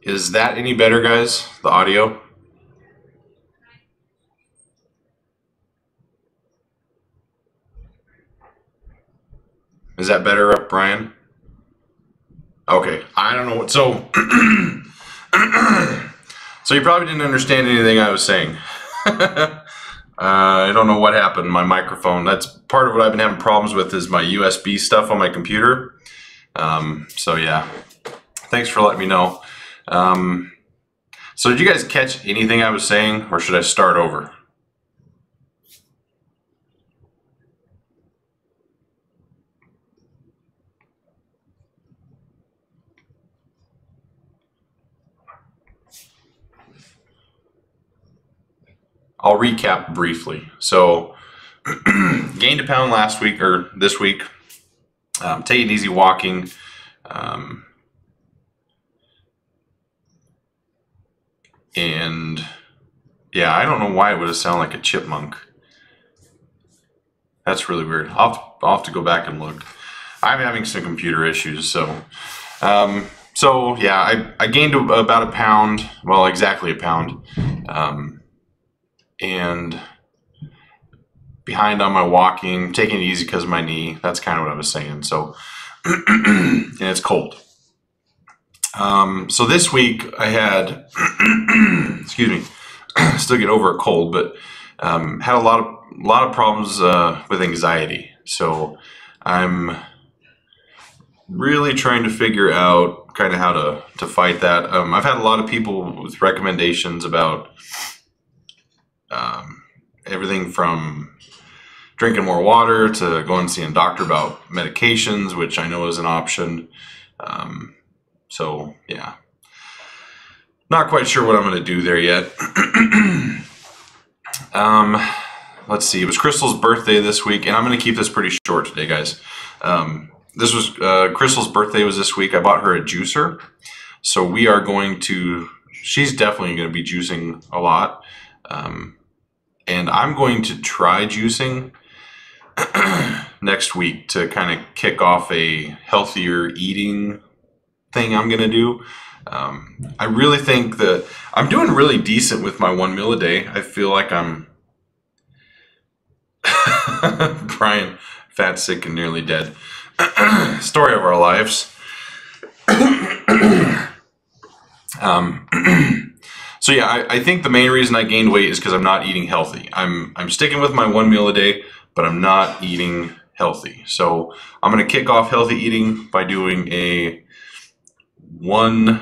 Is that any better, guys? The audio? Is that better, Brian? Okay, I don't know what. So, so you probably didn't understand anything I was saying. I don't know what happened. My microphone. That's part of what I've been having problems with is my USB stuff on my computer. So yeah, thanks for letting me know. So did you guys catch anything I was saying, or should I start over? I'll recap briefly. So gained a pound last week or this week. Taking easy walking. And yeah, I don't know why it would have sounded like a chipmunk. That's really weird. I'll have to go back and look. I'm having some computer issues, so yeah, I gained about a pound. Well, exactly a pound. And behind on my walking, taking it easy because of my knee. That's kind of what I was saying. So, and it's cold. So this week I had, excuse me, still get over a cold, but had a lot of problems with anxiety. So I'm really trying to figure out kind of how to fight that. I've had a lot of people with recommendations about everything from drinking more water to going and seeing a doctor about medications, which I know is an option. So yeah, not quite sure what I'm going to do there yet. Let's see. It was Crystal's birthday this week, and I'm going to keep this pretty short today, guys. This was Crystal's birthday was this week. I bought her a juicer, so we are going to. She's definitely going to be juicing a lot, and I'm going to try juicing next week to kind of kick off a healthier eating thing I'm going to do. I really think that I'm doing really decent with my 1 meal a day. I feel like I'm Brian, fat, sick, and nearly dead. Story of our lives. So yeah, I think the main reason I gained weight is because I'm not eating healthy. I'm sticking with my 1 meal a day, but I'm not eating healthy. So I'm going to kick off healthy eating by doing a one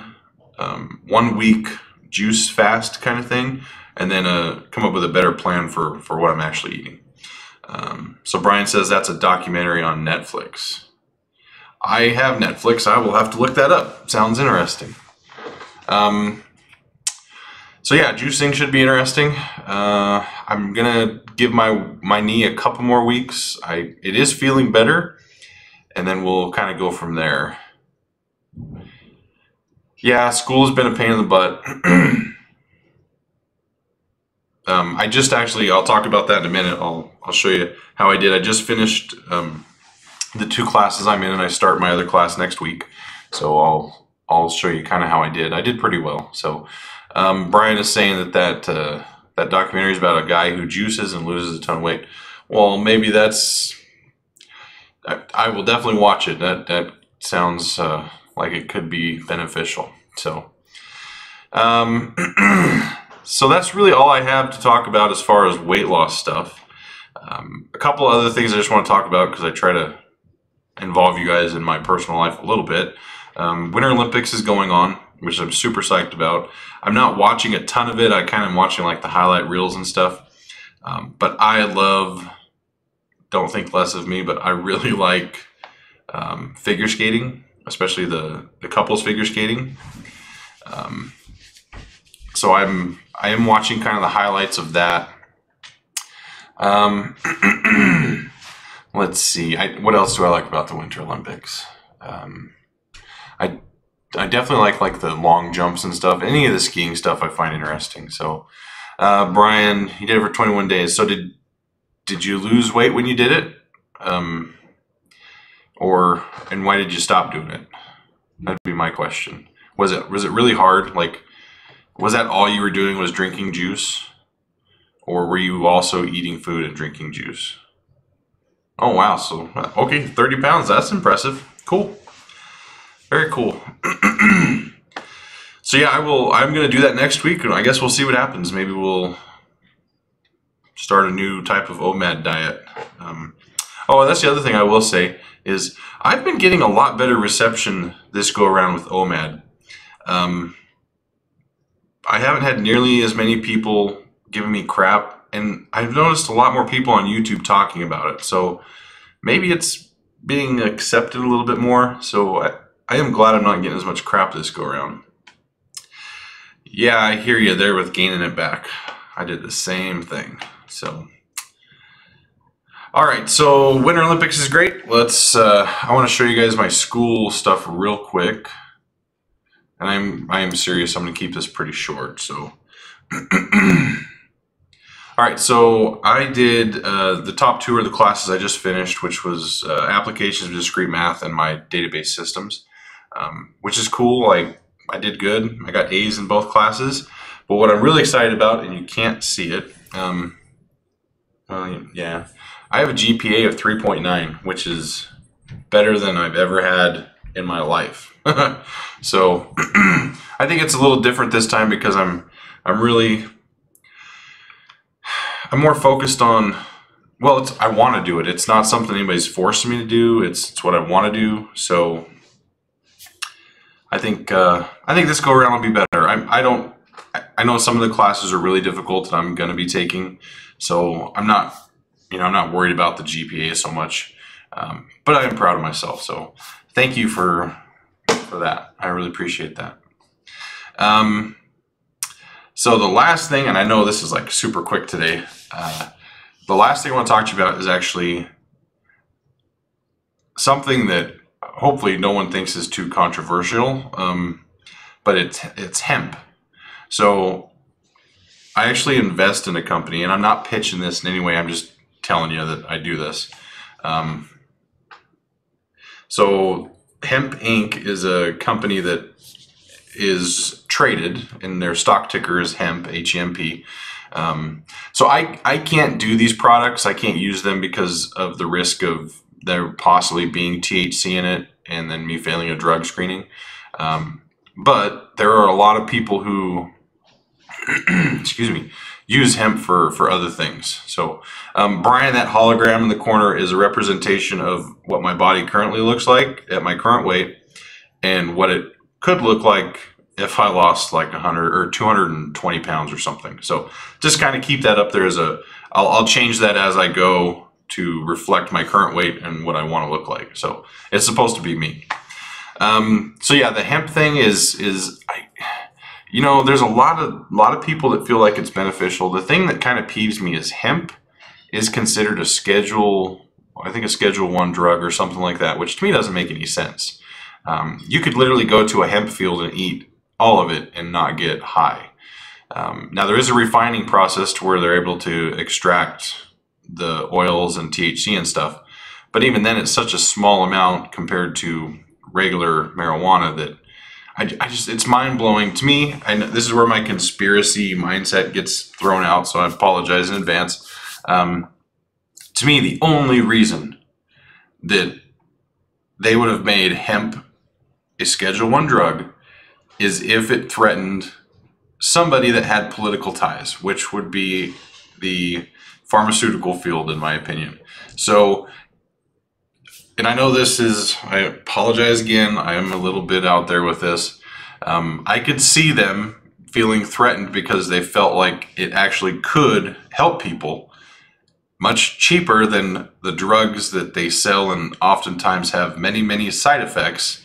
week juice fast kind of thing, and then come up with a better plan for what I'm actually eating. So Brian says that's a documentary on Netflix. I have Netflix. I will have to look that up. Sounds interesting. So yeah, juicing should be interesting. I'm gonna give my knee a couple more weeks. It is feeling better, and then we'll kind of go from there. Yeah, school has been a pain in the butt. I just actually, I'll talk about that in a minute. I'll show you how I did. I just finished the 2 classes I'm in, and I start my other class next week. So I'll show you kind of how I did. I did pretty well. So Brian is saying that documentary is about a guy who juices and loses a ton of weight. Well, maybe that's. I will definitely watch it. That sounds like it could be beneficial. So. So that's really all I have to talk about as far as weight loss stuff. A couple other things I just want to talk about because I try to involve you guys in my personal life a little bit. Winter Olympics is going on, which I'm super psyched about. I'm not watching a ton of it. I kind of am watching like the highlight reels and stuff. But I love, don't think less of me, but I really like figure skating, especially the couples figure skating. So I am watching kind of the highlights of that. Let's see. What else do I like about the Winter Olympics? I definitely like the long jumps and stuff. Any of the skiing stuff I find interesting. So Brian, you did it for 21 days. So did you lose weight when you did it? And why did you stop doing it? That'd be my question. Was it really hard? Like, was that all you were doing was drinking juice? Or were you also eating food and drinking juice? Oh, wow. So, okay, 30 pounds. That's impressive. Cool. Very cool. So yeah, I'm going to do that next week, and I guess we'll see what happens. Maybe we'll start a new type of OMAD diet. Oh, that's the other thing I will say is I've been getting a lot better reception this go around with OMAD. I haven't had nearly as many people giving me crap, and I've noticed a lot more people on YouTube talking about it. So maybe it's being accepted a little bit more. So I am glad I'm not getting as much crap this go around. Yeah, I hear you there with gaining it back. I did the same thing. So, all right. So Winter Olympics is great. Let's. I want to show you guys my school stuff real quick. And I am serious. I'm going to keep this pretty short. So, all right. So I did the top two of the classes I just finished, which was applications of discrete math and my database systems, which is cool. I did good. I got A's in both classes. But what I'm really excited about, and you can't see it, yeah, I have a GPA of 3.9, which is better than I've ever had in my life. So I think it's a little different this time because I'm more focused on, well, I want to do it. It's not something anybody's forcing me to do. It's what I want to do. So I think this go around will be better. I know some of the classes are really difficult that I'm going to be taking, so I'm not worried about the GPA so much. But I am proud of myself. So thank you for that. I really appreciate that. So the last thing, and I know this is like super quick today. The last thing I want to talk to you about is actually something that hopefully no one thinks is too controversial, but it's hemp. So I actually invest in a company, and I'm not pitching this in any way. I'm just telling you that I do this. So Hemp Inc. is a company that is traded, and their stock ticker is hemp, H-E-M-P. So I can't do these products. I can't use them because of the risk of there possibly being THC in it and then me failing a drug screening. But there are a lot of people who, excuse me, use hemp for other things. So Brian, that hologram in the corner is a representation of what my body currently looks like at my current weight and what it could look like if I lost like 100 or 220 pounds or something. So just kind of keep that up there as I'll change that as I go to reflect my current weight and what I want to look like. So it's supposed to be me. So yeah, the hemp thing is there's a lot of people that feel like it's beneficial. The thing that kind of peeves me is hemp is considered a Schedule 1 drug or something like that, which to me doesn't make any sense. You could literally go to a hemp field and eat all of it and not get high. Now there is a refining process to where they're able to extract the oils and THC and stuff, but even then it's such a small amount compared to regular marijuana that it's mind-blowing to me. This is where my conspiracy mindset gets thrown out, so I apologize in advance. To me, the only reason that they would have made hemp a Schedule 1 drug is if it threatened somebody that had political ties, which would be the pharmaceutical field, in my opinion. So, and I know I apologize again, I am a little bit out there with this. I could see them feeling threatened because they felt like it actually could help people much cheaper than the drugs that they sell and oftentimes have many, many side effects,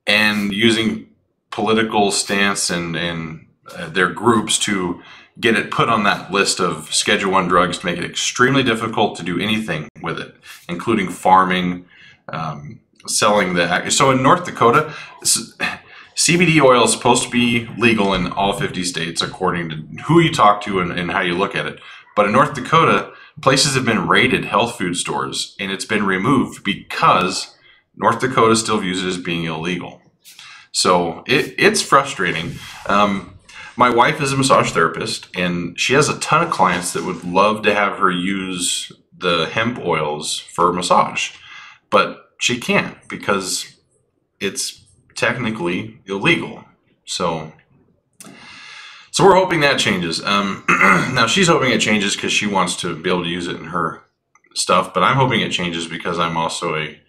and using political stance and their groups to get it put on that list of Schedule 1 drugs to make it extremely difficult to do anything with it, including farming, selling the. So in North Dakota, CBD oil is supposed to be legal in all 50 states according to who you talk to and how you look at it. But in North Dakota, places have been raided, health food stores, and it's been removed because North Dakota still views it as being illegal. So it's frustrating. My wife is a massage therapist, and she has a ton of clients that would love to have her use the hemp oils for massage, but she can't because it's technically illegal. So we're hoping that changes. Now she's hoping it changes because she wants to be able to use it in her stuff, but I'm hoping it changes because I'm also a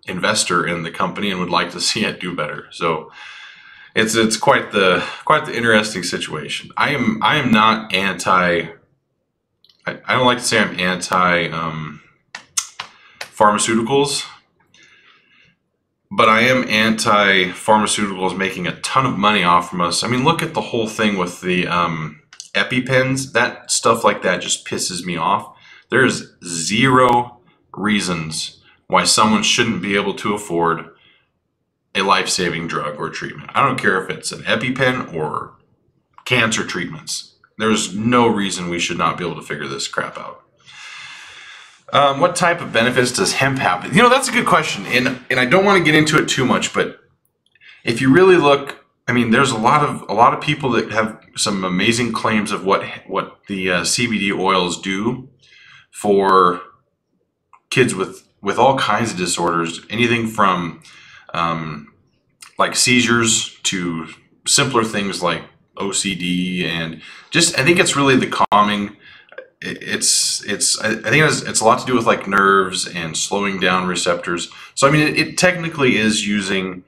investor in the company and would like to see it do better. So it's quite the interesting situation. I am not anti. I don't like to say I'm anti pharmaceuticals, but I am anti pharmaceuticals making a ton of money off from us. I mean, look at the whole thing with the EpiPens. That stuff like that just pisses me off. There's zero reasons why someone shouldn't be able to afford a life-saving drug or treatment. I don't care if it's an EpiPen or cancer treatments. There's no reason we should not be able to figure this crap out. What type of benefits does hemp have? You know, that's a good question, and I don't want to get into it too much, but if you really look, I mean, there's a lot of people that have some amazing claims of what the CBD oils do for kids with all kinds of disorders, anything from like seizures to simpler things like OCD, and just I think it's really the calming. I think it's a lot to do with like nerves and slowing down receptors. So I mean, it technically is using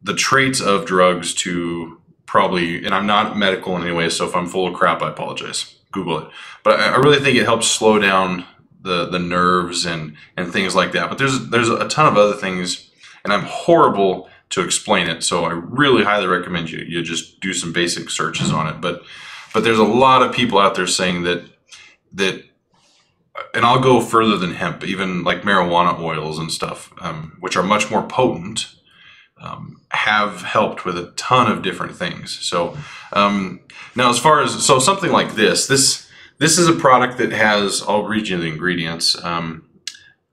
the traits of drugs to probably, and I'm not medical in any way, so if I'm full of crap, I apologize. Google it. But I really think it helps slow down the nerves and things like that. But there's a ton of other things, and I'm horrible to explain it, so I really highly recommend you just do some basic searches on it. But there's a lot of people out there saying that, and I'll go further than hemp, even like marijuana oils and stuff, which are much more potent, have helped with a ton of different things. So now as far as, so something like this is a product that has, I'll read you the ingredients.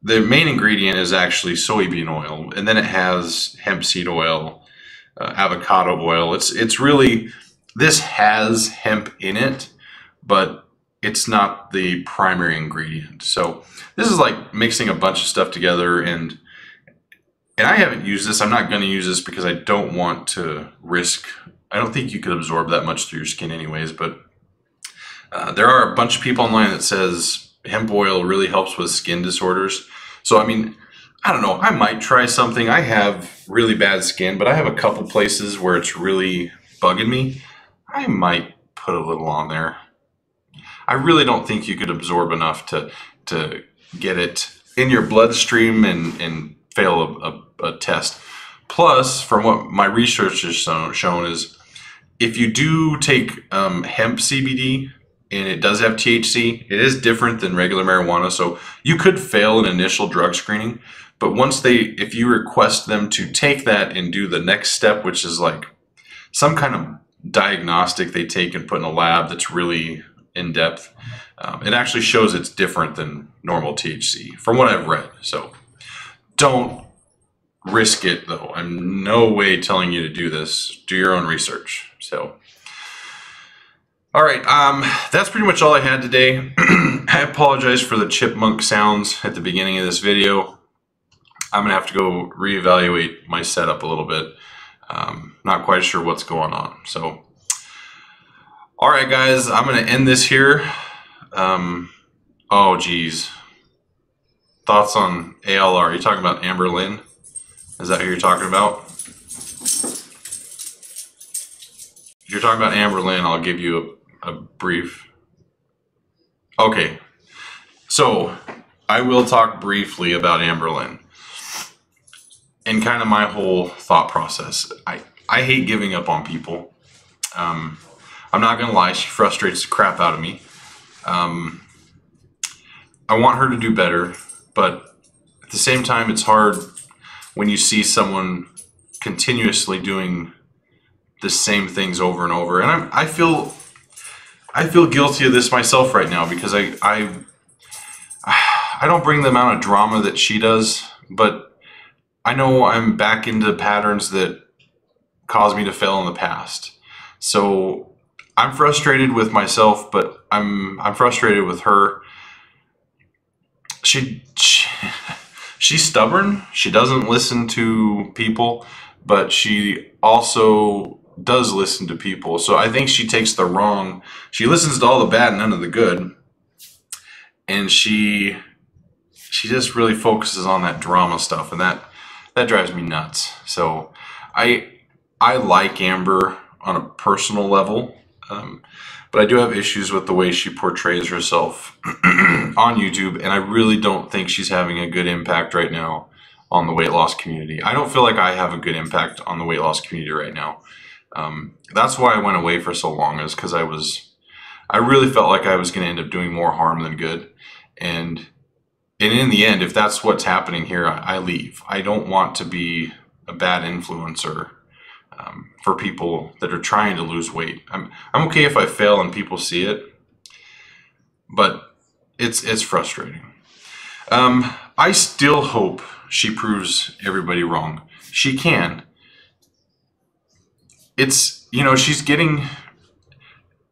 The main ingredient is actually soybean oil, and then it has hemp seed oil, avocado oil. It's really, this has hemp in it, but it's not the primary ingredient. So this is like mixing a bunch of stuff together, and I haven't used this. I'm not going to use this because I don't want to risk. I don't think you could absorb that much through your skin anyways, but there are a bunch of people online that says hemp oil really helps with skin disorders. So, I mean, I don't know, I might try something. I have really bad skin, but I have a couple places where it's really bugging me. I might put a little on there. I really don't think you could absorb enough to get it in your bloodstream and fail a test. Plus, from what my research has shown is, if you do take hemp CBD, and it does have THC, it is different than regular marijuana, so you could fail an initial drug screening, but once if you request them to take that and do the next step, which is like some kind of diagnostic they take and put in a lab that's really in depth, it actually shows it's different than normal THC, from what I've read. So don't risk it though. I'm no way telling you to do this. Do your own research. So all right, that's pretty much all I had today. I apologize for the chipmunk sounds at the beginning of this video. I'm gonna have to go reevaluate my setup a little bit. Not quite sure what's going on. So, all right, guys, I'm gonna end this here. Oh, geez. Thoughts on ALR? Are you talking about Amber Lynn? Is that who you're talking about? If you're talking about Amber Lynn, I'll give you a brief. Okay, so I will talk briefly about Amber Lynn and kind of my whole thought process. I hate giving up on people. I'm not gonna lie, she frustrates the crap out of me. I want her to do better, but at the same time, it's hard when you see someone continuously doing the same things over and over. And I feel guilty of this myself right now, because I don't bring the amount of drama that she does, but I know I'm back into patterns that caused me to fail in the past. So I'm frustrated with myself, but I'm frustrated with her. She's stubborn. She doesn't listen to people, but she also does listen to people. So I think she takes the wrong. She listens to all the bad and none of the good, and she just really focuses on that drama stuff, and that drives me nuts. So I like Amber on a personal level, but I do have issues with the way she portrays herself on YouTube, and I really don't think she's having a good impact right now on the weight loss community. I don't feel like I have a good impact on the weight loss community right now. That's why I went away for so long, is because I really felt like I was going to end up doing more harm than good. And in the end, if that's what's happening here, I leave. I don't want to be a bad influencer for people that are trying to lose weight. I'm okay if I fail and people see it, but it's frustrating. I still hope she proves everybody wrong. She can. It's, you know, she's getting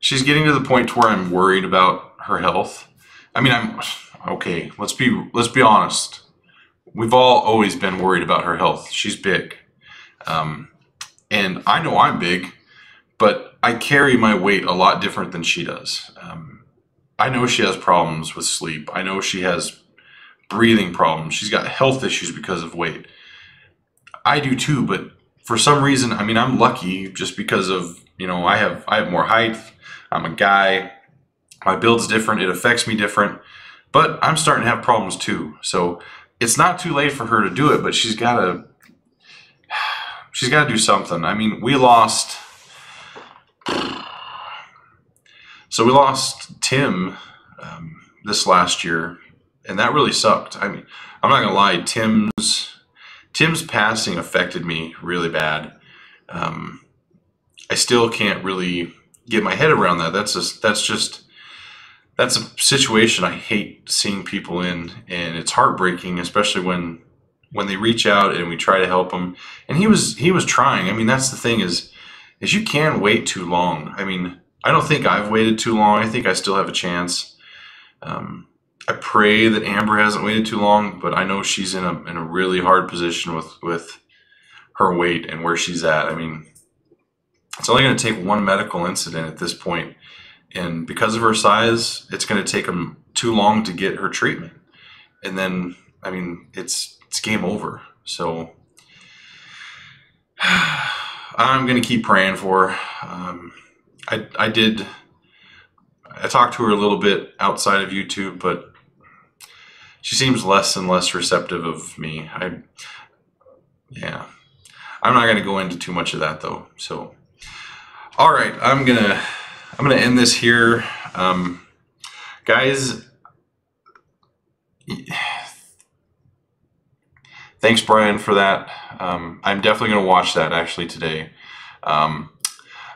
to the point where I'm worried about her health. I mean, okay, let's be honest. We've all always been worried about her health. She's big. And I know I'm big, but I carry my weight a lot different than she does. I know she has problems with sleep. I know she has breathing problems. She's got health issues because of weight. I do too, but for some reason, I mean, I'm lucky just because of, you know, I have more height. I'm a guy. My build's different. It affects me different. But I'm starting to have problems too. So it's not too late for her to do it, but she's got to do something. I mean, we lost Tim this last year, and that really sucked. I mean, I'm not gonna lie, Tim's passing affected me really bad. I still can't really get my head around that. That's a situation I hate seeing people in, and it's heartbreaking, especially when they reach out and we try to help them. And he was trying. I mean, that's the thing is you can't wait too long. I mean, I don't think I've waited too long. I think I still have a chance. I pray that Amber hasn't waited too long, but I know she's in a really hard position with her weight and where she's at. I mean, it's only going to take one medical incident at this point, and because of her size, it's going to take them too long to get her treatment, and then, I mean, it's game over. So I'm going to keep praying for her. I talked to her a little bit outside of YouTube, but she seems less and less receptive of me. Yeah, I'm not going to go into too much of that though. So, all right, I'm gonna end this here, guys. Thanks, Brian, for that. I'm definitely going to watch that actually today.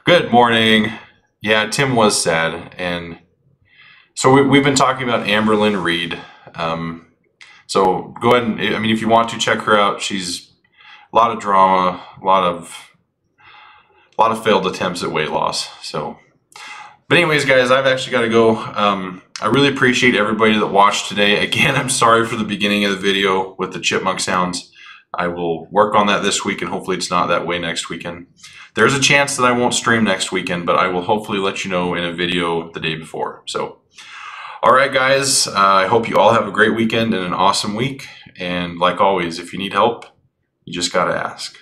Good morning. Yeah, Tim was sad. And so we've been talking about Amberlyn Reed. So go ahead and, I mean, if you want to check her out, she's a lot of drama, a lot of failed attempts at weight loss. So, but anyways, guys, I've actually got to go. I really appreciate everybody that watched today. Again, I'm sorry for the beginning of the video with the chipmunk sounds. I will work on that this week, and hopefully it's not that way next weekend. There's a chance that I won't stream next weekend, but I will hopefully let you know in a video the day before. So, all right, guys, I hope you all have a great weekend and an awesome week. And like always, if you need help, you just got to ask.